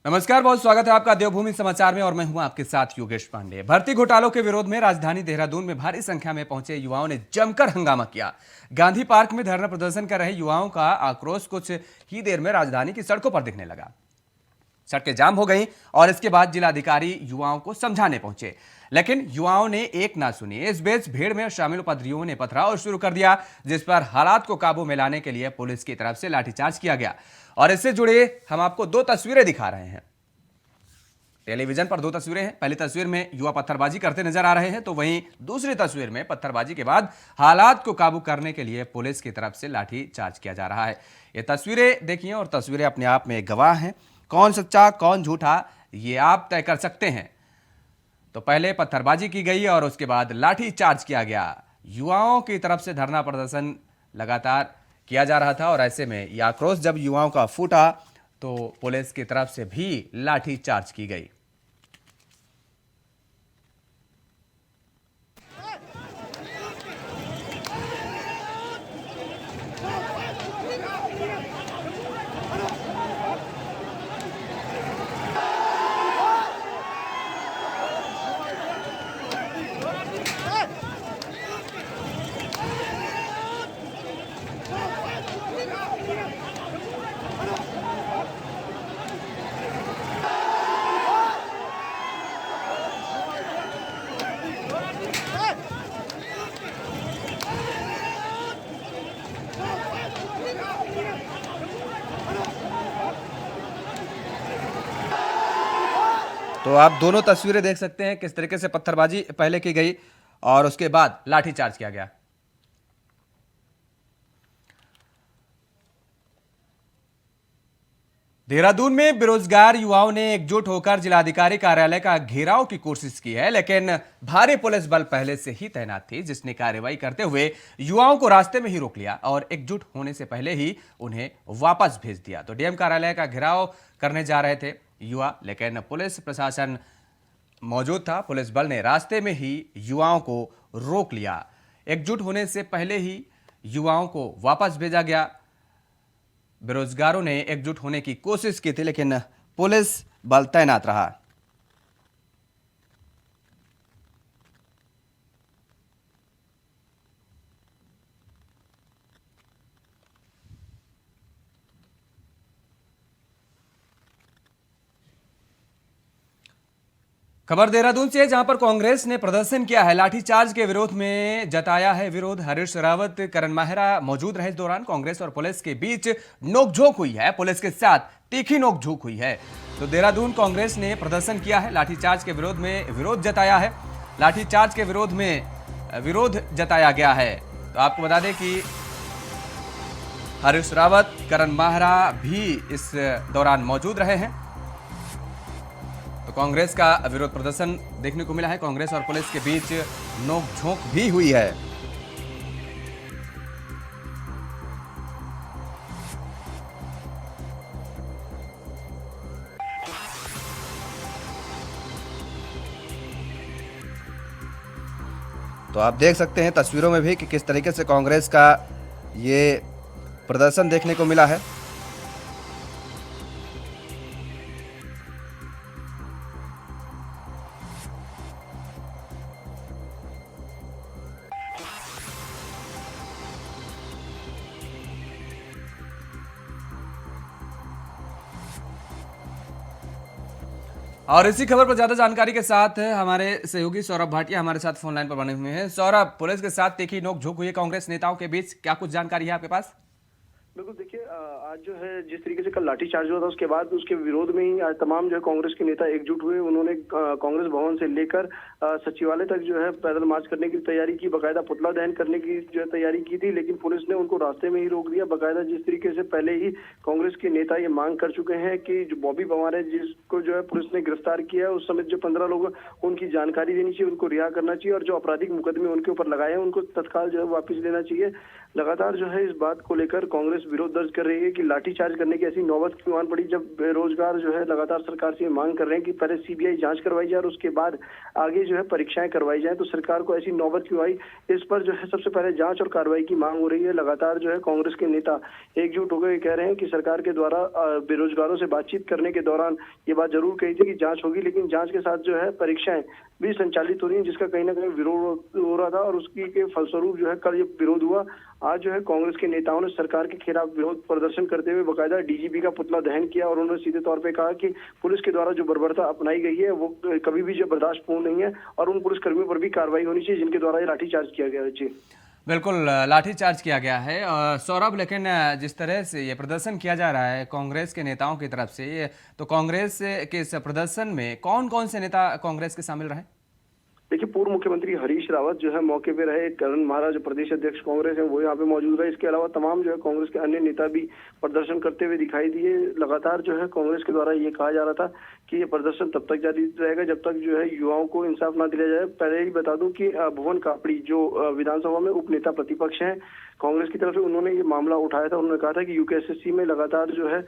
नमस्कार, बहुत स्वागत है आपका देवभूमि समाचार में और मैं हूं आपके साथ योगेश पांडे। भर्ती घोटालों के विरोध में राजधानी देहरादून में भारी संख्या में पहुंचे युवाओं ने जमकर हंगामा किया। गांधी पार्क में धरना प्रदर्शन कर रहे युवाओं का आक्रोश कुछ ही देर में राजधानी की सड़कों पर दिखने लगा। सड़कें जाम हो गईं और इसके बाद जिलाधिकारी युवाओं को समझाने पहुंचे, लेकिन युवाओं ने एक ना सुनी। इस बीच भीड़ में शामिल उपद्रवियों ने पथराव शुरू कर दिया, जिस पर हालात को काबू में लाने के लिए पुलिस की तरफ से लाठीचार्ज किया गया। और इससे जुड़े हम आपको दो तस्वीरें दिखा रहे हैं। टेलीविजन पर दो तस्वीरें हैं। पहली तस्वीर में युवा पत्थरबाजी करते नजर आ रहे हैं, तो वहीं दूसरी तस्वीर में पत्थरबाजी के बाद हालात को काबू करने के लिए पुलिस की तरफ से लाठीचार्ज किया जा रहा है। ये तस्वीरें देखिए और तस्वीरें अपने आप में गवाह हैं। कौन सच्चा कौन झूठा ये आप तय कर सकते हैं। तो पहले पत्थरबाजी की गई और उसके बाद लाठीचार्ज किया गया। युवाओं की तरफ से धरना प्रदर्शन लगातार किया जा रहा था और ऐसे में यह आक्रोश जब युवाओं का फूटा तो पुलिस की तरफ से भी लाठीचार्ज की गई। तो आप दोनों तस्वीरें देख सकते हैं किस तरीके से पत्थरबाजी पहले की गई और उसके बाद लाठीचार्ज किया गया। देहरादून में बेरोजगार युवाओं ने एकजुट होकर जिलाधिकारी कार्यालय का घेराव की कोशिश की है, लेकिन भारी पुलिस बल पहले से ही तैनात थी, जिसने कार्रवाई करते हुए युवाओं को रास्ते में ही रोक लिया और एकजुट होने से पहले ही उन्हें वापस भेज दिया। तो डीएम कार्यालय का घेराव करने जा रहे थे युवा, लेकिन पुलिस प्रशासन मौजूद था। पुलिस बल ने रास्ते में ही युवाओं को रोक लिया। एकजुट होने से पहले ही युवाओं को वापस भेजा गया। बेरोजगारों ने एकजुट होने की कोशिश की थी, लेकिन पुलिस बल तैनात रहा। खबर देहरादून से है, जहां पर कांग्रेस ने प्रदर्शन किया है। लाठीचार्ज के विरोध में जताया है विरोध। हरीश रावत, करण माहेरा मौजूद रहे। इस दौरान कांग्रेस और पुलिस के बीच नोकझोंक हुई है। पुलिस के साथ तीखी नोकझोंक हुई है। तो देहरादून कांग्रेस ने प्रदर्शन किया है, लाठीचार्ज के विरोध में विरोध जताया है। लाठीचार्ज के विरोध में विरोध जताया गया है। तो आपको बता दें कि हरीश रावत, करण माहेरा भी इस दौरान मौजूद रहे हैं। कांग्रेस का विरोध प्रदर्शन देखने को मिला है। कांग्रेस और पुलिस के बीच नोकझोंक भी हुई है। तो आप देख सकते हैं तस्वीरों में भी कि किस तरीके से कांग्रेस का ये प्रदर्शन देखने को मिला है। और इसी खबर पर ज्यादा जानकारी के साथ हमारे सहयोगी सौरभ भाटिया हमारे साथ फोन लाइन पर बने हुए हैं। सौरभ, पुलिस के साथ तीखी नोकझोंक हुई है कांग्रेस नेताओं के बीच, क्या कुछ जानकारी है आपके पास? बिल्कुल, देखिए आज जो है जिस तरीके से कल लाठीचार्ज हुआ था उसके बाद उसके विरोध में ही आज तमाम जो है कांग्रेस के नेता एकजुट हुए। उन्होंने कांग्रेस भवन से लेकर सचिवालय तक जो है पैदल मार्च करने की तैयारी की, बकायदा पुतला दहन करने की जो है तैयारी की थी, लेकिन पुलिस ने उनको रास्ते में ही रोक दिया। बकायदा जिस तरीके से पहले ही कांग्रेस के नेता ये मांग कर चुके हैं कि जो बॉबी पवार है जिसको जो है पुलिस ने गिरफ्तार किया है, उस समय जो 15 लोग उनकी जानकारी देनी चाहिए, उनको रिहा करना चाहिए और जो आपराधिक मुकदमे उनके ऊपर लगाए हैं उनको तत्काल जो है वापिस लेना चाहिए। लगातार जो है इस बात को लेकर कांग्रेस विरोध दर्ज कर रही है कि लाठीचार्ज करने की ऐसी नौबत क्यों आन पड़ी, जब बेरोजगार जो है लगातार सरकार से मांग कर रहे हैं कि पहले सीबीआई जांच करवाई जाए और उसके बाद आगे जो है परीक्षाएं करवाई जाए, तो सरकार को ऐसी नौबत क्यों आई। इस पर जो है सबसे पहले जांच और कार्रवाई की मांग हो रही है। लगातार जो है कांग्रेस के नेता एकजुट होकर कह रहे हैं कि सरकार के द्वारा बेरोजगारों से बातचीत करने के दौरान ये बात जरूर कही थी कि जांच होगी, लेकिन जांच के साथ जो है परीक्षाएं भी संचालित हो रही है, जिसका कहीं ना कहीं विरोध हो रहा था और उसकी के फलस्वरूप जो है कल ये विरोध हुआ। आज जो है कांग्रेस के नेताओं ने सरकार के खिलाफ विरोध प्रदर्शन करते हुए बकायदा डीजीपी का पुतला दहन किया और उन्होंने सीधे तौर पे कहा कि पुलिस के द्वारा जो बर्बरता अपनाई गई है वो कभी भी जो बर्दाश्तपूर्ण नहीं है और उन पुलिस कर्मियों पर भी कार्रवाई होनी चाहिए जिनके द्वारा ये लाठीचार्ज किया गया है। जी बिल्कुल, लाठीचार्ज किया गया है सौरभ, लेकिन जिस तरह से ये प्रदर्शन किया जा रहा है कांग्रेस के नेताओं की तरफ से, तो कांग्रेस के इस प्रदर्शन में कौन कौन से नेता कांग्रेस के शामिल रहे? देखिए, पूर्व मुख्यमंत्री हरीश रावत जो है मौके पे रहे, करण महाराज जो प्रदेश अध्यक्ष कांग्रेस है वो यहाँ पे मौजूद रहे। इसके अलावा तमाम जो है कांग्रेस के अन्य नेता भी प्रदर्शन करते हुए दिखाई दिए। लगातार जो है कांग्रेस के द्वारा ये कहा जा रहा था कि ये प्रदर्शन तब तक जारी रहेगा जब तक जो है युवाओं को इंसाफ ना दिया जाए। पहले ही बता दूं कि भुवन कापड़ी जो विधानसभा में उप नेता प्रतिपक्ष हैं कांग्रेस की तरफ से, उन्होंने ये मामला उठाया था। उन्होंने कहा था कि यूकेएसएससी में लगातार जो है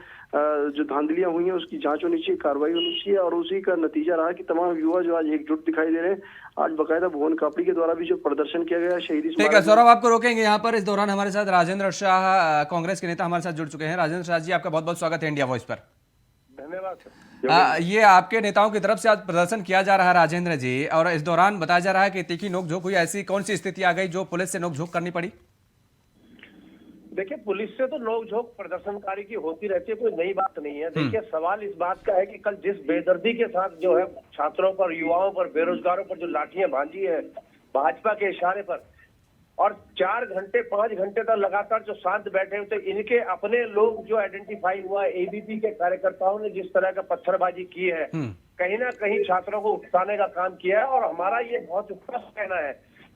जो धांधलियां हुई हैं उसकी जांच होनी चाहिए, कार्रवाई होनी चाहिए और उसी का नतीजा रहा कि तमाम युवा जो आज एकजुट दिखाई दे रहे हैं। आज बकायदा भुवन कापड़ी के द्वारा भी जो प्रदर्शन किया गया शहीदी। ठीक है सौरभ, आपको रोकेंगे यहाँ पर। इस दौरान हमारे साथ राजेंद्र शाह कांग्रेस के नेता हमारे साथ जुड़ चुके हैं। राजेंद्र शाह जी, आपका बहुत बहुत स्वागत है इंडिया वॉइस पर। धन्यवाद सर। ये आपके नेताओं की तरफ से आज प्रदर्शन किया जा रहा है राजेंद्र जी, और इस दौरान बताया जा रहा है कि तीखी नोकझोंक हुई। ऐसी कौन सी स्थिति आ गई जो पुलिस से नोकझोंक करनी पड़ी? देखिए, पुलिस से तो नोकझोंक प्रदर्शनकारी की होती रहती है, कोई नई बात नहीं है। देखिए, सवाल इस बात का है कि कल जिस बेदर्दी के साथ जो है छात्रों पर, युवाओं पर, बेरोजगारों पर जो लाठियां भांजी है भाजपा के इशारे पर, और 4 घंटे 5 घंटे तक लगातार जो शांत बैठे हुए थे, इनके अपने लोग जो आइडेंटिफाई हुआ, एबीपी के कार्यकर्ताओं ने जिस तरह का पत्थरबाजी की है, कहीं ना कहीं छात्रों को उकसाने का काम किया है। और हमारा ये बहुत स्पष्ट कहना है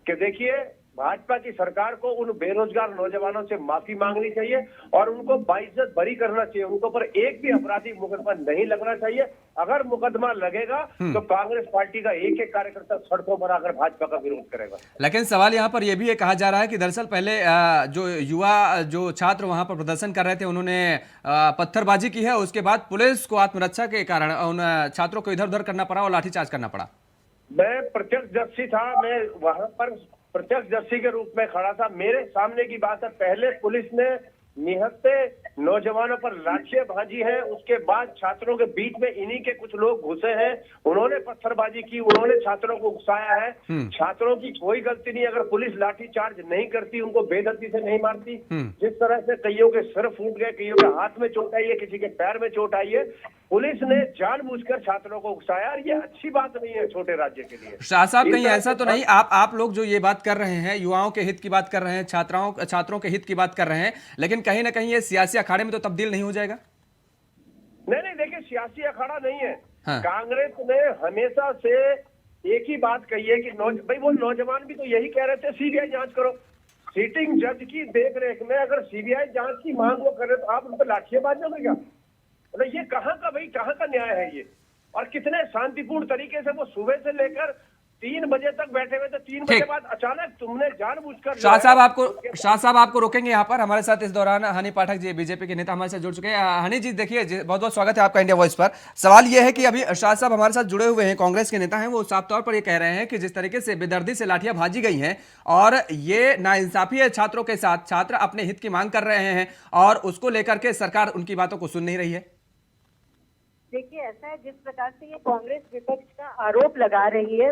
कि देखिए, भाजपा की सरकार को उन बेरोजगार नौजवानों से माफी मांगनी चाहिए और उनको बाइज्जत बरी करना चाहिए। उनके ऊपर एक भी आपराधिक मुकदमा नहीं लगना चाहिए। अगर मुकदमा लगेगा तो कांग्रेस पार्टी का एक एक कार्यकर्ता सड़कों पर आकर भाजपा का विरोध करेगा। लेकिन सवाल यहाँ पर यह भी कहा जा रहा है कि दरअसल पहले जो युवा, जो छात्र वहां पर प्रदर्शन कर रहे थे, उन्होंने पत्थरबाजी की है। उसके बाद पुलिस को आत्मरक्षा के कारण उन छात्रों को इधर उधर करना पड़ा और लाठीचार्ज करना पड़ा। मैं प्रत्यक्षदर्शी था, मैं वहां पर प्रत्यक्षदर्शी के रूप में खड़ा था। मेरे सामने की बात है, पहले पुलिस ने निहत्थे नौजवानों पर लाठियां भांजी है, उसके बाद छात्रों के बीच में इन्हीं के कुछ लोग घुसे हैं, उन्होंने पत्थरबाजी की, उन्होंने छात्रों को उकसाया है। छात्रों की कोई गलती नहीं। अगर पुलिस लाठी चार्ज नहीं करती, उनको बेदर्दी से नहीं मारती, जिस तरह से कईयों के सिर फूट गए, कईयों के हाथ में चोट आई है, किसी के पैर में चोट आई है, पुलिस ने जानबूझकर छात्रों को उकसाया और ये अच्छी बात नहीं है छोटे राज्य के लिए। शाह साहब, कहीं ऐसा तो नहीं आप लोग जो ये बात कर रहे हैं, युवाओं के हित की बात कर रहे हैं, छात्रों के हित की बात कर रहे हैं, लेकिन कहीं ना कहीं ये सियासी अखाड़े में तो तब्दील नहीं हो जाएगा? नहीं, देखिए, सियासी अखाड़ा नहीं है। हाँ। कांग्रेस ने हमेशा से एक ही बात कही है कि भाई वो नौजवान भी तो यही कह रहे थे, सीबीआई जांच करो। सिटिंग जज की देखरेख में अगर सीबीआई जांच की मांग वो करे तो आप उन पर लाठियां बांधोगे क्या? मतलब ये कहाँ का न्याय है ये? और कितने शांतिपूर्ण तरीके से वो सुबह से लेकर 3 बजे तक बैठे हुए थे। 3 बजे बाद अचानक तुमने जानबूझकर। शाह साहब आपको रोकेंगे यहाँ पर। हमारे साथ इस दौरान हनी पाठक जी, बीजेपी के नेता, हमारे साथ जुड़ चुके हैं। हनी जी, देखिए, बहुत बहुत स्वागत है आपका इंडिया वॉइस पर। सवाल यह है कि अभी शाह साहब हमारे साथ जुड़े हुए हैं, कांग्रेस के नेता हैं। वो साफ तौर पर ये कह रहे हैं कि जिस तरीके से बेदर्दी से लाठियां भाजी गई हैं और ये नाइंसाफी है छात्रों के साथ, छात्र अपने हित की मांग कर रहे हैं और उसको लेकर के सरकार उनकी बातों को सुन नहीं रही है। देखिए, ऐसा है, जिस प्रकार से ये कांग्रेस विपक्ष का आरोप लगा रही है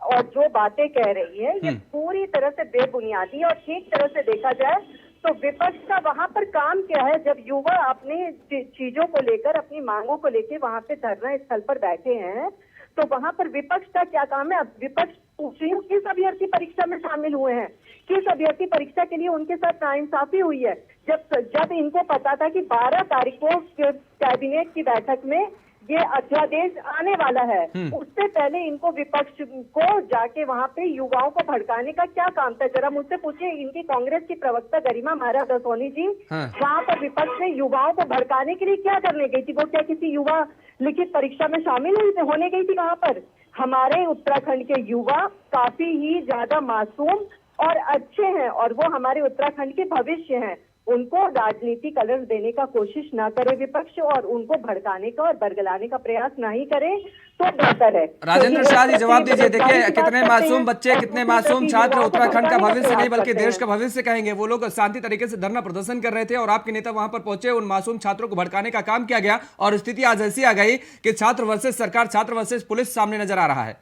और जो बातें कह रही है, ये पूरी तरह से बेबुनियादी। और एक तरह से देखा जाए तो विपक्ष का वहां पर काम क्या है? जब युवा अपने चीजों को लेकर, अपनी मांगों को लेकर वहां पे धरना स्थल पर बैठे हैं, तो वहां पर विपक्ष का क्या काम है? अब विपक्ष पूछ रही हूँ, किस अभ्यर्थी परीक्षा में शामिल हुए हैं? किस अभ्यर्थी परीक्षा के लिए उनके साथ नाइंसाफी हुई है? जब इनको पता था कि 12 तारीख को कैबिनेट की बैठक में ये अध्यादेश आने वाला है, उससे पहले इनको विपक्ष को जाके वहां पे युवाओं को भड़काने का क्या काम था? जरा मुझसे पूछिए, इनकी कांग्रेस की प्रवक्ता गरिमा महाराज दसोनी जी वहां पर विपक्ष ने युवाओं को भड़काने के लिए क्या करने गई थी? वो क्या किसी युवा लिखित परीक्षा में शामिल होने गई थी? वहां पर हमारे उत्तराखंड के युवा काफी ही ज्यादा मासूम, और अच्छे हैं और वो हमारे उत्तराखंड के भविष्य हैं, उनको राजनीति कलर देने का कोशिश ना करे विपक्ष और उनको भड़काने का और बरगलाने का प्रयास ना ही करे तो बेहतर है। राजेंद्र शाह जी जवाब दीजिए। देखिए कितने मासूम बच्चे, कितने मासूम छात्र उत्तराखंड का भविष्य नहीं बल्कि देश का भविष्य कहेंगे, वो लोग शांति तरीके से धरना प्रदर्शन कर रहे थे और आपके नेता वहां पर पहुंचे, उन मासूम छात्रों को भड़काने का काम किया गया और स्थिति आज ऐसी आ गई कि छात्र वर्सेस सरकार, छात्र वर्सेस पुलिस सामने नजर आ रहा है।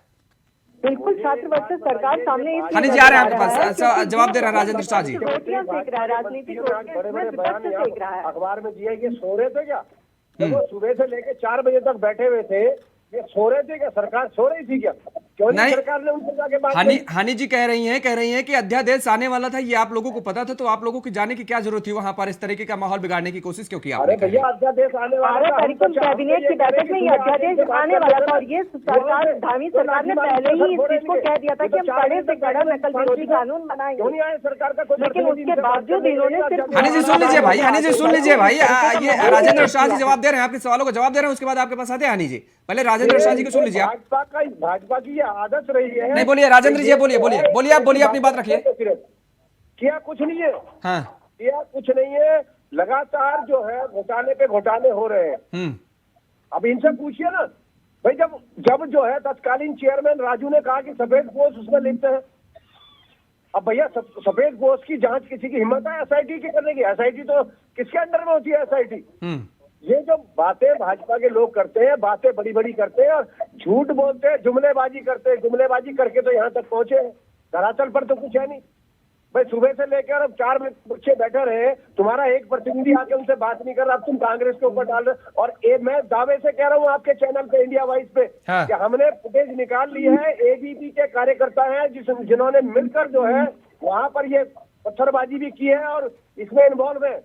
बिल्कुल छात्र वर्सेस सरकार सामने हनी जी आ रहे हैं आपके पास, जवाब दे रहा है राजेंद्र शाह जी। रोटियां सेक रहा है, राजनीतिक रोटियां बड़े बड़े विपक्ष बयान सेक रहा है। अखबार में दिया, ये सो रहे थे क्या? जब वो सुबह से लेकर 4 बजे तक बैठे हुए थे, ये सो रहे थे क्या? सरकार सो रही थी क्या? क्यों नहीं सरकार ने उनसे जाके बात की? हनी जी कह रही हैं कि अध्यादेश आने वाला था, ये आप लोगों को पता था, तो आप लोगों की जाने की क्या जरूरत थी वहां पर? इस तरीके का माहौल बिगाड़ने की कोशिश क्यों की आपने? अरे भैया अध्यादेश आने वाला था, कैबिनेट की बैठक में ये अध्यादेश आने वाला था और ये सरकार, धामी सरकार ने पहले ही इस चीज को कह दिया था कि हम कड़े से कड़ा नकल विरोधी कानून बनाएंगे। क्यों नहीं आए सरकार का कोई? लेकिन उसके बावजूद इन्होंने सिर्फ हनी जी सुन लीजिए भाई, हनी जी सुन लीजिए भाई, ये राजेंद्र शाह जी जवाब दे रहे हैं, आपके सवालों का जवाब दे रहे हैं, उसके बाद आपके पास आते हैं हनी जी। पहले राजेंद्र शाह जी को सुन लीजिए आप। भाजपा की ये आदत रही है। नहीं बोलिए राजेंद्र जी, बोलिए आप बोलिए, अपनी बात रखिए। क्या कुछ नहीं है? हाँ क्या कुछ नहीं है, लगातार जो है घोटाले पे घोटाले हो रहे हैं। अब इनसे पूछिए ना भाई, जब जो है तत्कालीन चेयरमैन राजू ने कहा कि सफेद पोस्ट उसमें लिखते हैं, अब भैया सफेद पोस्ट की जांच किसी की हिम्मत है एसआईटी की करने की? एसआईटी तो किसके अंडर में होती है एसआईटी? ये जो बातें भाजपा के लोग करते हैं, बातें बड़ी बड़ी करते हैं और झूठ बोलते हैं, जुमलेबाजी करते हैं, जुमलेबाजी करके तो यहाँ तक पहुंचे हैं, धरातल पर तो कुछ है नहीं भाई। सुबह से लेकर अब 4 बच्चे बैठे रहे, तुम्हारा एक प्रतिनिधि आके उनसे बात नहीं कर रहा, अब तुम कांग्रेस के ऊपर डाल रहे। और मैं दावे से कह रहा हूँ आपके चैनल पे, इंडिया वाइज पे, हाँ। कि हमने फुटेज निकाल ली है, एबीपी के कार्यकर्ता हैं जिन्होंने मिलकर जो है वहां पर ये पत्थरबाजी भी की है और इसमें इन्वॉल्व है,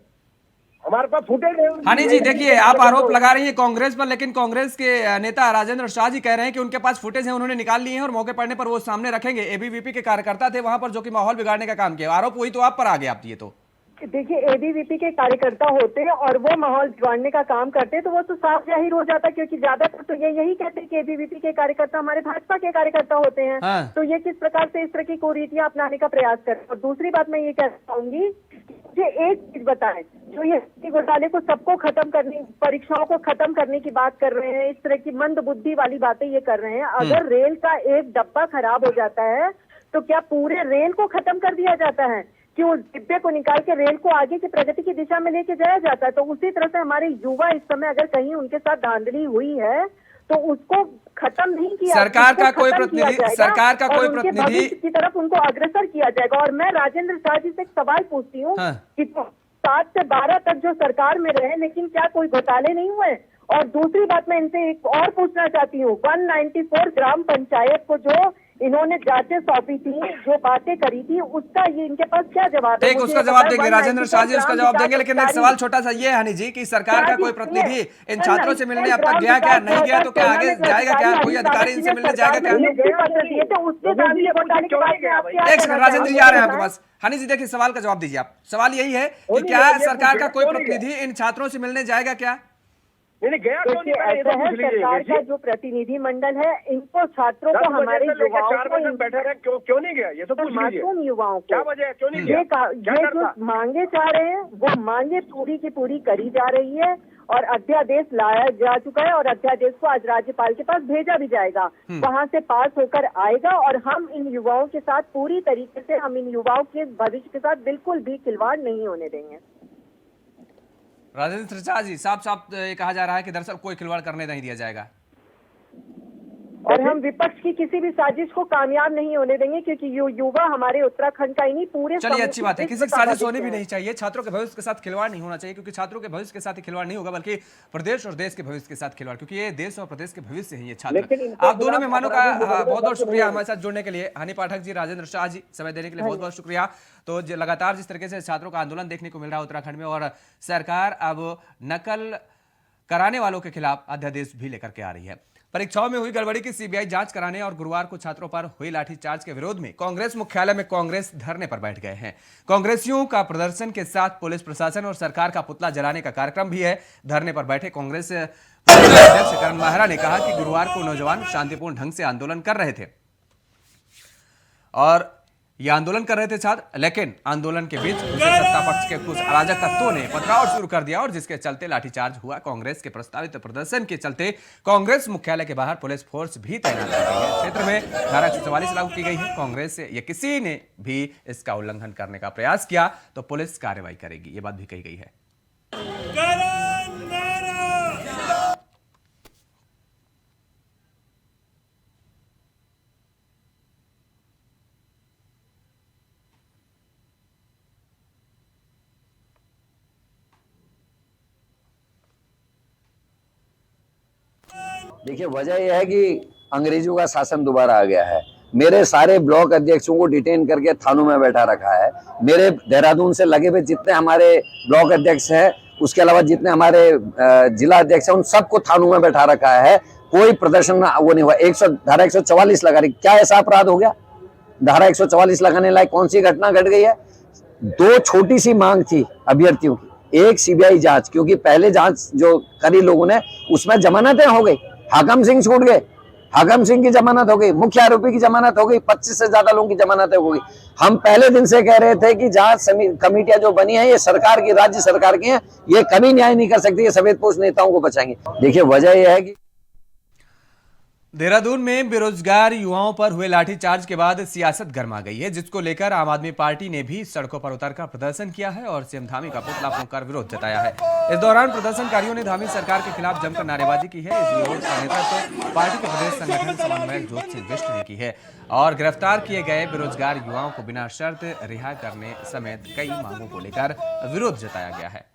हमारे पास फुटेज है। हनी जी देखिए, आप आरोप लगा रही हैं कांग्रेस पर, लेकिन कांग्रेस के नेता राजेंद्र शाह जी कह रहे हैं कि उनके पास फुटेज है, उन्होंने निकाल लिए हैं और मौके पड़ने पर वो सामने रखेंगे। एबीवीपी के कार्यकर्ता थे वहां पर जो कि माहौल बिगाड़ने का काम किया, आरोप वही तो आप पर आ गया। आप ये तो देखिए, एबीवीपी के कार्यकर्ता होते हैं और वो माहौल बिगाड़ने का काम करते हैं तो वो तो साफ जाहिर हो जाता है, क्योंकि ज्यादातर तो ये यही कहते हैं कि एबीवीपी के कार्यकर्ता हमारे भाजपा के कार्यकर्ता होते हैं। हाँ। तो ये किस प्रकार से इस तरह की कुरीतियां अपनाने का प्रयास करते हैं। और दूसरी बात मैं ये कहना चाहूंगी, मुझे एक चीज बताएं, जो ये घोटाले को सबको खत्म करने, परीक्षाओं को खत्म करने की बात कर रहे हैं, इस तरह की मंद बुद्धि वाली बातें ये कर रहे हैं, अगर रेल का एक डब्बा खराब हो जाता है तो क्या पूरे रेल को खत्म कर दिया जाता है कि उस डिब्बे को निकाल के रेल को आगे की प्रगति की दिशा में लेके जाया जाता है? तो उसी तरह से हमारे युवा इस समय अगर कहीं उनके साथ धांधली हुई है तो उसको खत्म नहीं किया, सरकार का कोई प्रतिनिधि भविष्य की तरफ उनको अग्रसर किया जाएगा। और मैं राजेंद्र शाह जी से एक सवाल पूछती हूँ कि 7 से 12 तक जो सरकार में रहे, लेकिन क्या कोई घोटाले नहीं हुए? और दूसरी बात मैं इनसे एक और पूछना चाहती हूँ, 194 ग्राम पंचायत को जो इन्होंने जांचें सौंपी थी, जो बातें करी थी, उसका ये इनके पास क्या जवाब है? उसका जवाब देंगे राजेंद्र शाह जी, उसका जवाब देंगे। लेकिन एक सवाल छोटा सा ये है हनी जी कि सरकार का कोई प्रतिनिधि इन छात्रों से मिलने अब तक गया क्या, नहीं गया तो क्या आगे जाएगा क्या, कोई अधिकारी इनसे मिलने जाएगा क्या? एक सेकंड राजेंद्र जी आ रहे हैं आपके पास। हनी जी देखिए, सवाल का जवाब दीजिए आप। सवाल यही है कि क्या सरकार का कोई प्रतिनिधि इन छात्रों से मिलने जाएगा क्या? गया देखिए, ऐसा है, सरकार का जो प्रतिनिधि मंडल है, इनको छात्रों को, हमारे युवाओं को बैठे रहे, क्यों नहीं गया? ये तो मासूम युवाओं को क्या वजह है, क्यों नहीं गया? ये जो मांगे चाह रहे हैं वो मांगे पूरी की पूरी करी जा रही है और अध्यादेश लाया जा चुका है और अध्यादेश को आज राज्यपाल के पास भेजा भी जाएगा, वहां से पास होकर आएगा और हम इन युवाओं के साथ पूरी तरीके से, हम इन युवाओं के भविष्य के साथ बिल्कुल भी खिलवाड़ नहीं होने देंगे। राजेंद्र शाह जी, साफ साफ कहा जा रहा है कि दरअसल कोई खिलवाड़ करने नहीं दिया जाएगा और हम विपक्ष की किसी भी साजिश को कामयाब नहीं होने देंगे, क्योंकि युवा हमारे उत्तराखंड का ही नहीं, पूरे चलिए अच्छी बात है, किसी की साजिश होनी भी नहीं चाहिए। छात्रों के भविष्य के साथ खिलवाड़ नहीं होना चाहिए, क्योंकि छात्रों के भविष्य के साथ ही खिलवाड़ नहीं होगा, बल्कि प्रदेश और देश के भविष्य के साथ खिलवाड़, क्योंकि ये देश और प्रदेश के भविष्य हैं ये छात्र। आप दोनों मेहमानों का बहुत बहुत शुक्रिया हमारे साथ जुड़ने के लिए। हनी पाठक जी, राजेंद्र शाह जी, समय देने के लिए बहुत बहुत शुक्रिया। तो लगातार जिस तरीके से छात्रों का आंदोलन देखने को मिल रहा है उत्तराखंड में और सरकार अब नकल कराने वालों के खिलाफ अध्यादेश भी लेकर के आ रही है। परीक्षाओं में हुई गड़बड़ी की सीबीआई जांच कराने और गुरुवार को छात्रों पर हुई लाठीचार्ज के विरोध में कांग्रेस मुख्यालय में कांग्रेस धरने पर बैठ गए हैं। कांग्रेसियों का प्रदर्शन के साथ पुलिस प्रशासन और सरकार का पुतला जलाने का कार्यक्रम भी है। धरने पर बैठे कांग्रेस अध्यक्ष करण माहरा ने कहा कि गुरुवार को नौजवान शांतिपूर्ण ढंग से आंदोलन कर रहे थे और ये आंदोलन कर रहे थे छात्र, लेकिन आंदोलन के बीच दूसरे सत्ता पक्ष के कुछ अराजक तत्वों ने पथराव शुरू कर दिया और जिसके चलते लाठीचार्ज हुआ। कांग्रेस के प्रस्तावित प्रदर्शन के चलते कांग्रेस मुख्यालय के बाहर पुलिस फोर्स भी तैनात की गई है। क्षेत्र में धारा 144 लागू की गई है। कांग्रेस से या किसी ने भी इसका उल्लंघन करने का प्रयास किया तो पुलिस कार्रवाई करेगी, ये बात भी कही गई है। देखिए, वजह यह है कि अंग्रेजों का शासन दोबारा आ गया है। मेरे सारे ब्लॉक अध्यक्षों को डिटेन करके थानों में बैठा रखा है। मेरे देहरादून से लगे हुए जितने हमारे ब्लॉक अध्यक्ष हैं, उसके अलावा जितने हमारे जिला अध्यक्ष हैं, उन सबको थानों में बैठा रखा है। कोई प्रदर्शन वो नहीं हुआ। धारा 144 लगा रही, क्या ऐसा अपराध हो गया? धारा 144 लगाने लायक कौन सी घटना घट गई है? दो छोटी सी मांग थी अभ्यर्थियों की, एक सीबीआई जांच, क्योंकि पहले जांच जो करी लोगों ने उसमें जमानतें हो गई। हाकम सिंह छूट गए, हाकम सिंह की जमानत हो गई, मुख्य आरोपी की जमानत हो गई, 25 से ज्यादा लोगों की जमानत हो गई। हम पहले दिन से कह रहे थे कि जांच कमेटियां जो बनी है ये सरकार की, राज्य सरकार की हैं, ये कभी न्याय नहीं कर सकती, ये सफेदपोश नेताओं को बचाएंगे। देखिए, वजह यह है कि देहरादून में बेरोजगार युवाओं पर हुए लाठीचार्ज के बाद सियासत गर्मा गई है, जिसको लेकर आम आदमी पार्टी ने भी सड़कों पर उतरकर प्रदर्शन किया है और सीएम धामी का पुतला फूंककर विरोध जताया है। इस दौरान प्रदर्शनकारियों ने धामी सरकार के खिलाफ जमकर नारेबाजी की है। इस विरोध का नेतृत्व पार्टी के प्रदेश संगठन समन्वयक ज्योति सिंह बिष्ट ने की है और गिरफ्तार किए गए बेरोजगार युवाओं को बिना शर्त रिहा करने समेत कई मांगों को लेकर विरोध जताया गया है।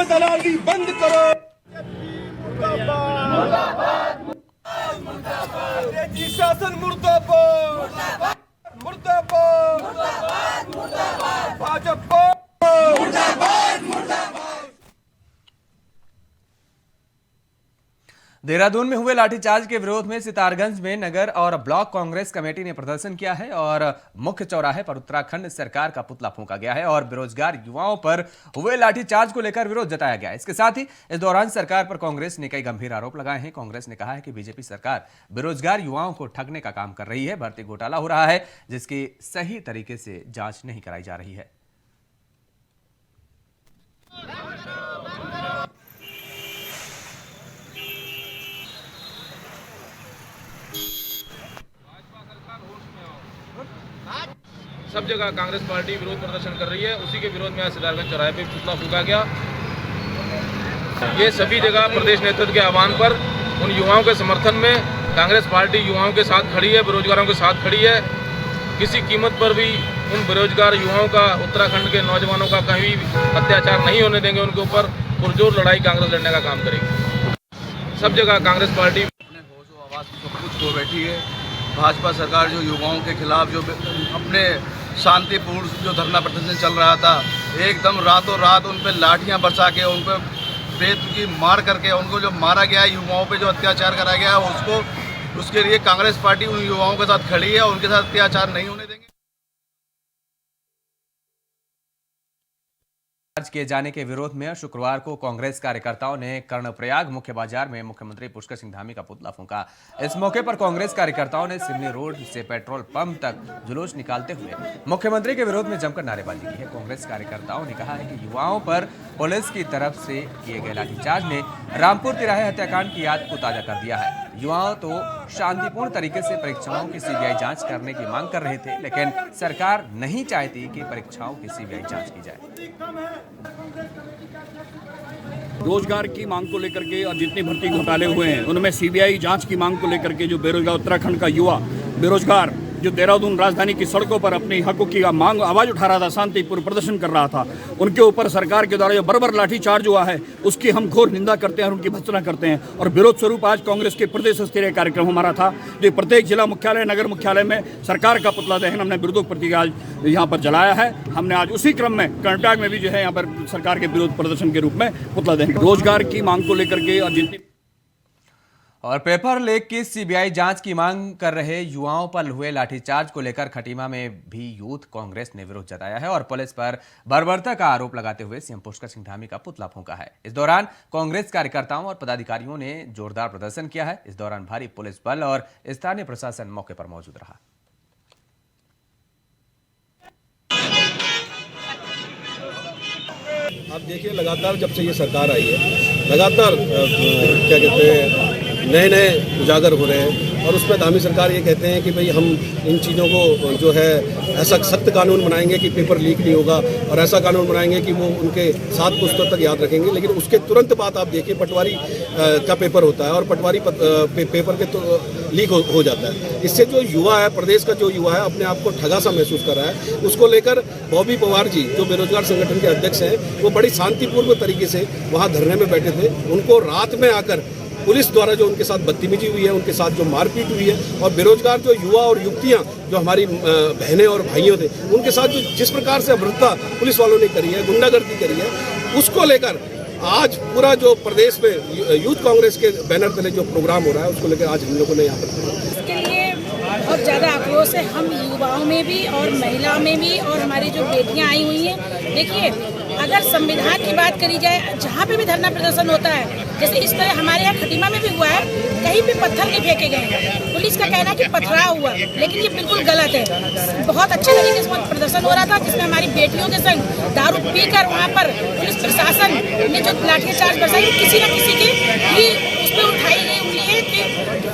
दलाली बंद करो, अंग्रेजी शासन मुर्दाबाद, मुर्दाबाद, भाजपा देहरादून में हुए लाठीचार्ज के विरोध में सितारगंज में नगर और ब्लॉक कांग्रेस कमेटी ने प्रदर्शन किया है और मुख्य चौराहे पर उत्तराखंड सरकार का पुतला फूंका गया है और बेरोजगार युवाओं पर हुए लाठीचार्ज को लेकर विरोध जताया गया है। इसके साथ ही इस दौरान सरकार पर कांग्रेस ने कई गंभीर आरोप लगाए हैं। कांग्रेस ने कहा है कि बीजेपी सरकार बेरोजगार युवाओं को ठगने का काम कर रही है, भर्ती घोटाला हो रहा है जिसकी सही तरीके से जांच नहीं कराई जा रही है। सब जगह कांग्रेस पार्टी विरोध प्रदर्शन कर रही है। उसी के विरोध में आज सितारगंज चौराहे पे पुतला फूंका गया। ये सभी जगह प्रदेश नेतृत्व के आह्वान पर उन युवाओं के समर्थन में कांग्रेस पार्टी युवाओं के साथ खड़ी है, बेरोजगारों के साथ खड़ी है। किसी कीमत पर भी उन बेरोजगार युवाओं का, उत्तराखंड के नौजवानों का कहीं भी अत्याचार नहीं होने देंगे। उनके ऊपर पुरजोर लड़ाई कांग्रेस लड़ने का काम करेगी। सब जगह कांग्रेस पार्टी अपने होशो आवाज़ सब कुछ खो बैठी है। भाजपा सरकार जो युवाओं के खिलाफ जो अपने शांतिपूर्ण जो धरना प्रदर्शन चल रहा था, एकदम रातों रात उन पर लाठियां बरसा के, उन पर पेट की मार करके उनको जो मारा गया, युवाओं पे जो अत्याचार करा गया उसके लिए कांग्रेस पार्टी उन युवाओं के साथ खड़ी है और उनके साथ अत्याचार नहीं होने देंगे। आज किए जाने के विरोध में शुक्रवार को कांग्रेस कार्यकर्ताओं ने कर्णप्रयाग मुख्य बाजार में मुख्यमंत्री पुष्कर सिंह धामी का पुतला फूंका। इस मौके पर कांग्रेस कार्यकर्ताओं ने सिवनी रोड से पेट्रोल पंप तक जुलूस निकालते हुए मुख्यमंत्री के विरोध में जमकर नारेबाजी की है। कांग्रेस कार्यकर्ताओं ने कहा है कि युवाओं पर पुलिस की तरफ से किए गए लाठीचार्ज ने रामपुर तिराहे हत्याकांड की याद को ताजा कर दिया है। युवाओं तो शांतिपूर्ण तरीके से परीक्षाओं की सीबीआई जांच करने की मांग कर रहे थे, लेकिन सरकार नहीं चाहती कि परीक्षाओं की सीबीआई जांच की जाए। रोजगार की मांग को लेकर के और जितने भर्ती घोटाले हुए हैं उनमें सीबीआई जांच की मांग को लेकर के जो बेरोजगार उत्तराखंड का युवा बेरोजगार जो देहरादून राजधानी की सड़कों पर अपनी हकों की मांग आवाज उठा रहा था, शांतिपूर्ण प्रदर्शन कर रहा था, उनके ऊपर सरकार के द्वारा जो बर्बर लाठीचार्ज हुआ है उसकी हम घोर निंदा करते हैं और उनकी भर्त्सना करते हैं। और विरोध स्वरूप आज कांग्रेस के प्रदेश स्तरीय कार्यक्रम हमारा था, जो प्रत्येक जिला मुख्यालय, नगर मुख्यालय में सरकार का पुतला दहन हमने विरोध प्रतीक आज यहाँ पर जलाया है। हमने आज उसी क्रम में कर्नाटक में भी जो है यहाँ पर सरकार के विरोध प्रदर्शन के रूप में पुतला दहन। रोजगार की मांग को लेकर के और जितनी और पेपर लीक की सीबीआई जांच की मांग कर रहे युवाओं पर हुए लाठीचार्ज को लेकर खटीमा में भी यूथ कांग्रेस ने विरोध जताया है और पुलिस पर बर्बरता का आरोप लगाते हुए सीएम पुष्कर सिंह धामी का पुतला फूंका है। इस दौरान कांग्रेस कार्यकर्ताओं और पदाधिकारियों ने जोरदार प्रदर्शन किया है। इस दौरान भारी पुलिस बल और स्थानीय प्रशासन मौके पर मौजूद रहा। आप देखिए, लगातार जब से ये सरकार आई है, लगातार क्या कहते हैं, नए उजागर हो रहे हैं और उसमें धामी सरकार ये कहते हैं कि भाई हम इन चीज़ों को जो है ऐसा सख्त कानून बनाएंगे कि पेपर लीक नहीं होगा और ऐसा कानून बनाएंगे कि वो उनके 7 पुस्तकों तक याद रखेंगे। लेकिन उसके तुरंत बाद आप देखिए पटवारी का पेपर होता है और पटवारी पेपर के तो लीक हो जाता है। इससे जो युवा है, प्रदेश का जो युवा है, अपने आप को ठगा सा महसूस कर रहा है। उसको लेकर बॉबी पवार जी, जो बेरोजगार संगठन के अध्यक्ष हैं, वो बड़ी शांतिपूर्ण तरीके से वहाँ धरने में बैठे थे। उनको रात में आकर पुलिस द्वारा जो उनके साथ बदतमीजी हुई है, उनके साथ जो मारपीट हुई है और बेरोजगार जो युवा और युवतियां जो हमारी बहनें और भाइयों थे, उनके साथ जो जिस प्रकार से अभद्रता पुलिस वालों ने करी है, गुंडागर्दी करी है, उसको लेकर आज पूरा जो प्रदेश में यूथ कांग्रेस के बैनर तले जो प्रोग्राम हो रहा है, उसको लेकर आज हम लोगों ने यहाँ पर इसके लिए बहुत ज़्यादा आक्रोश है। हम युवाओं में भी और महिलाओं में भी और हमारी जो बेटियां आई हुई हैं। देखिए, अगर संविधान की बात करी जाए, जहाँ पे भी धरना प्रदर्शन होता है, जैसे इस तरह हमारे यहाँ खटीमा में भी हुआ है, कहीं भी पत्थर नहीं फेंके गए। पुलिस का कहना है कि पथराव हुआ, लेकिन ये बिल्कुल गलत है। बहुत अच्छे तरीके से प्रदर्शन हो रहा था, जिसमें हमारी बेटियों के संग दारू पीकर वहाँ पर पुलिस प्रशासन ने जो लाठीचार्ज बरसाई, किसी न किसी की भी उस पर उठाई गई उंगली है कि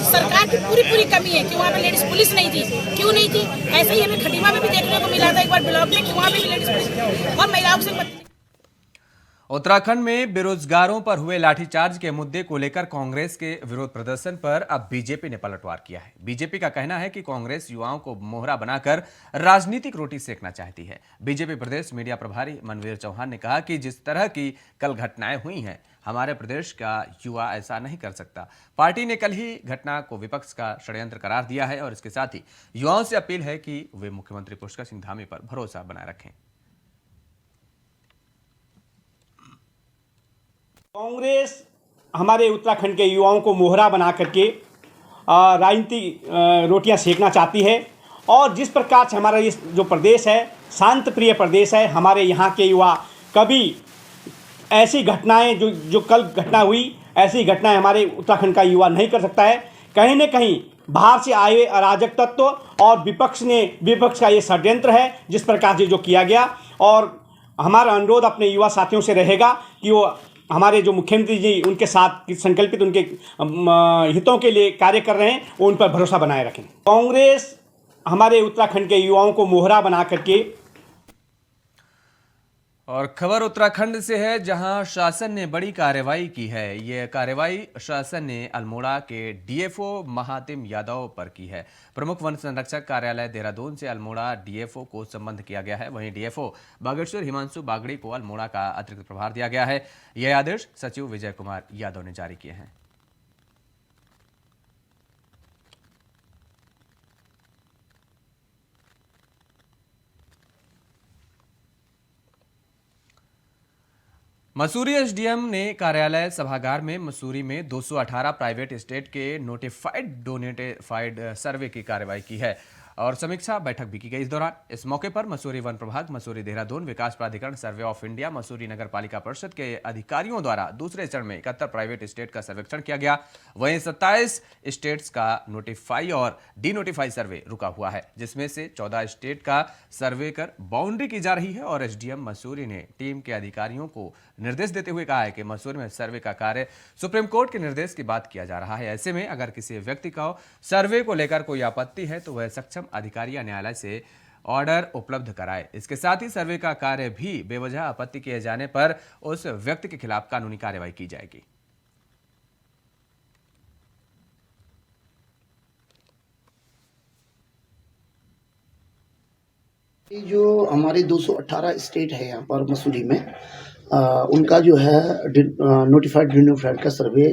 सरकार की पूरी कमी है कि वहाँ पर लेडीज पुलिस नहीं थी। क्यों नहीं थी? ऐसे ही हमें खटीमा में भी देखने को मिला था एक बार ब्लॉक में कि वहाँ पर भी लेडीज पुलिस और महिलाओं से। उत्तराखंड में बेरोजगारों पर हुए लाठीचार्ज के मुद्दे को लेकर कांग्रेस के विरोध प्रदर्शन पर अब बीजेपी ने पलटवार किया है। बीजेपी का कहना है कि कांग्रेस युवाओं को मोहरा बनाकर राजनीतिक रोटी सेकना चाहती है। बीजेपी प्रदेश मीडिया प्रभारी मनवीर चौहान ने कहा कि जिस तरह की कल घटनाएं हुई हैं, हमारे प्रदेश का युवा ऐसा नहीं कर सकता। पार्टी ने कल ही घटना को विपक्ष का षड्यंत्र करार दिया है और इसके साथ ही युवाओं से अपील है कि वे मुख्यमंत्री पुष्कर सिंह धामी पर भरोसा बनाए रखें। कांग्रेस हमारे उत्तराखंड के युवाओं को मोहरा बना करके राजनीतिक रोटियां सेकना चाहती है और जिस प्रकार से हमारा ये जो प्रदेश है, शांत प्रिय प्रदेश है, हमारे यहाँ के युवा कभी ऐसी घटनाएं जो कल घटना हुई, ऐसी घटनाएं हमारे उत्तराखंड का युवा नहीं कर सकता है। कहीं न कहीं बाहर से आए अराजक तत्व और विपक्ष का ये षड्यंत्र है जिस प्रकार से जो किया गया। और हमारा अनुरोध अपने युवा साथियों से रहेगा कि वो हमारे जो मुख्यमंत्री जी उनके साथ संकल्पित उनके हितों के लिए कार्य कर रहे हैं, वो उन पर भरोसा बनाए रखें। कांग्रेस हमारे उत्तराखंड के युवाओं को मोहरा बना करके। और खबर उत्तराखंड से है, जहां शासन ने बड़ी कार्रवाई की है। ये कार्रवाई शासन ने अल्मोड़ा के डीएफओ महातिम यादव पर की है। प्रमुख वन संरक्षक कार्यालय देहरादून से अल्मोड़ा डीएफओ को संबंध किया गया है। वहीं डीएफओ बागेश्वर हिमांशु बागड़ी को अल्मोड़ा का अतिरिक्त प्रभार दिया गया है। यह आदेश सचिव विजय कुमार यादव ने जारी किए हैं। मसूरी एसडीएम ने कार्यालय सभागार में मसूरी में 218 प्राइवेट एस्टेट के नोटिफाइड डोनेटिफाइड सर्वे की कार्रवाई की है और समीक्षा बैठक भी की गई। इस दौरान इस मौके पर मसूरी वन प्रभाग, मसूरी देहरादून विकास प्राधिकरण, सर्वे ऑफ इंडिया, मसूरी नगर पालिका परिषद के अधिकारियों द्वारा दूसरे चरण में 71 प्राइवेट एस्टेट का सर्वेक्षण किया गया। वहीं 27 एस्टेट्स का नोटिफाई और डी नोटिफाई सर्वे रुका हुआ है, जिसमें से 14 एस्टेट का सर्वे कर बाउंड्री की जा रही है। और एसडीएम मसूरी ने टीम के अधिकारियों को निर्देश देते हुए कहा है कि मसूरी में सर्वे का कार्य सुप्रीम कोर्ट के निर्देश की बात किया जा रहा है। ऐसे में अगर किसी व्यक्ति को सर्वे को लेकर कोई आपत्ति है तो वह सक्षम अधिकारी या न्यायालय से ऑर्डर उपलब्ध कराए। इसके साथ ही सर्वे का कार्य भी बेवजह आपत्ति किए जाने पर उस व्यक्ति के खिलाफ कानूनी कार्रवाई की जाएगी। जो हमारे 218 स्टेट है यहाँ पर मसूरी में, उनका जो है नोटिफाइड डिनोटिफाइड का सर्वे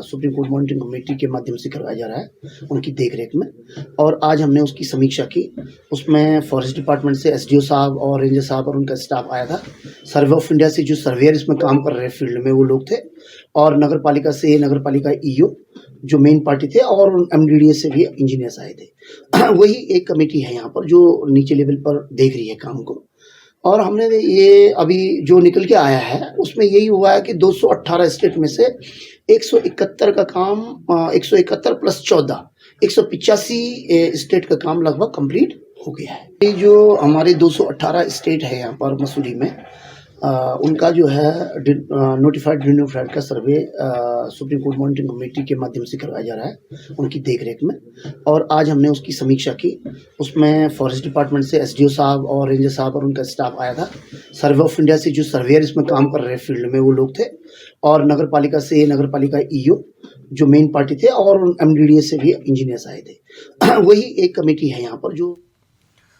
सुप्रीम कोर्ट मॉनिटरिंग कमेटी के माध्यम से करवाया जा रहा है उनकी देखरेख में। और आज हमने उसकी समीक्षा की। उसमें फॉरेस्ट डिपार्टमेंट से एसडीओ साहब और रेंजर साहब और उनका स्टाफ आया था। सर्वे ऑफ इंडिया से जो सर्वेयर इसमें काम कर रहे फील्ड में वो लोग थे और नगर पालिका से नगर पालिका ईओ जो मेन पार्टी थे और MDDA से भी इंजीनियर्स आए थे। वही एक कमेटी है यहाँ पर जो नीचे लेवल पर देख रही है काम को, और हमने ये अभी जो निकल के आया है उसमें यही हुआ है कि 218 स्टेट में से 171 का काम 171 प्लस 14 185 स्टेट का काम लगभग कंप्लीट हो गया है। ये जो हमारे 218 स्टेट है यहाँ पर मसूरी में, उनका जो है नोटिफाइड डिनोटिफाइड का सर्वे सुप्रीम कोर्ट मॉनिटरिंग कमेटी के माध्यम से करवाया जा रहा है उनकी देखरेख में, और आज हमने उसकी समीक्षा की। उसमें फॉरेस्ट डिपार्टमेंट से SDO साहब और रेंजर साहब और उनका स्टाफ आया था। सर्वे ऑफ इंडिया से जो सर्वेयर इसमें काम कर रहे फील्ड में वो लोग थे, और नगर पालिका से नगर पालिका EO जो मेन पार्टी थे और MDDA से भी इंजीनियर्स आए थे। वही एक कमेटी है यहाँ पर जो